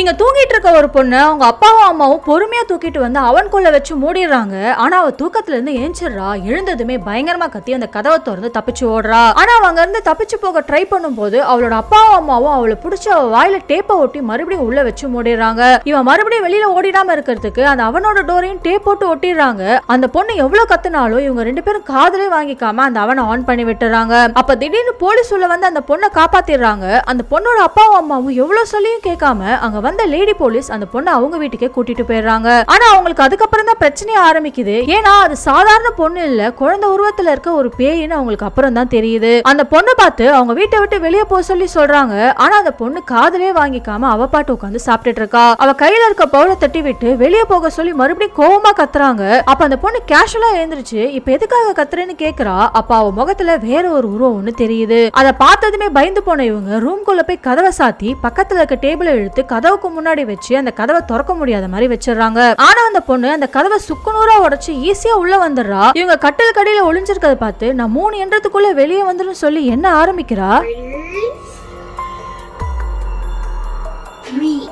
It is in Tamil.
இங்க தூங்கிட்டு இருக்க ஒரு பொண்ணு அவங்க அப்பாவும் அம்மாவும் பொறுமையா தூக்கிட்டு வந்து அவனுக்குள்ள வச்சு மூடிடுறாங்க. ஆனா அவ தூக்கத்துல இருந்து ஏஞ்சிடுறா. எழுந்ததுமே பயங்கரமா கத்தி அந்த கதவை திறந்து தப்பிச்சு ஓடுறா. ஆனா அவங்க இருந்து தப்பிச்சு போக ட்ரை பண்ணும் போது அவளோட அப்பாவும் அம்மாவும் அவளை பிடிச்சி அவ வாயில டேப்பை ஒட்டி மறுபடியும் உள்ள வச்சு மூடிடுறாங்க. இவன் மறுபடியும் வெளியில ஓடிடாம இருக்கிறதுக்கு அந்த அவனோட டோரையும் டேப் போட்டு ஒட்டிடுறாங்க. அந்த பொண்ணு எவ்வளவு கத்துனாலும் இவங்க ரெண்டு பேரும் காதலே வாங்கிக்காம அந்த அவனை ஆன் பண்ணி விட்டுறாங்க. அப்ப திடீர்னு போலீஸ் உள்ள வந்து அந்த பொண்ணை காப்பாத்திடுறாங்க. அந்த பொண்ணோட அப்பாவும் அம்மாவும் எவ்வளவு சொல்லியும் கேட்காம அங்க வந்த லேடி போலீஸ் அந்த பொண்ணை அவங்க வீட்டுக்கே கூட்டிட்டு போயிடுறாங்க. ஆனா அவங்களுக்கு அதுக்கப்புறம் தான் பிரச்சனையே ஆரம்பிக்குது. ஏன்னா அது சாதாரண பொண்ணு இல்ல, குழந்தை உருவத்துல இருக்க ஒரு பேயின்னு அவங்களுக்கு அப்புறம் தான் தெரியுது. அந்த பொண்ணை பார்த்து அவங்க வீட்டை விட்டு வெளியே போக சொல்லி சொல்றாங்க. ஆனா அந்த பொண்ணு காதலே வாங்கிக்காம அவ பாட்டு உட்காந்து சாப்பிட்டுட்டு இருக்கா. அவ கையில இருக்க பவுல தட்டி விட்டு வெளியே போக சொல்லி மறுபடியும் கோவமா கத்துறாங்க. அப்ப அந்த பொண்ணு கேஷுவலா எழுந்திருச்சு இப்ப எதுக்காக கத்துறேன்னு கேக்குறா. அப்ப அவ முகத்துல வேற ஒரு உருவம் ஒண்ணு தெரியுது. அதை பார்த்ததுமே பயந்து போன இவங்க ரூம்குள்ள போய் கதவை சாத்தி பக்கத்துல இருக்க டேபிளை இழுத்து கதவுக்கு முன்னாடி வச்சு அந்த கதவை திறக்க முடியாத மாதிரி வச்சிடறாங்க. ஆனா அந்த பொண்ணு அந்த கதவை சுக்குநூறா உடைச்சு ஈஸியா உள்ள வந்துடுறா. இவங்க கட்டில் கடையில ஒளிஞ்சிருக்கத பார்த்து நான் 3 என்றதுக்குள்ள வெளியே வந்துடும் சொல்லி என்ன ஆரம்பிக்கிறா. 3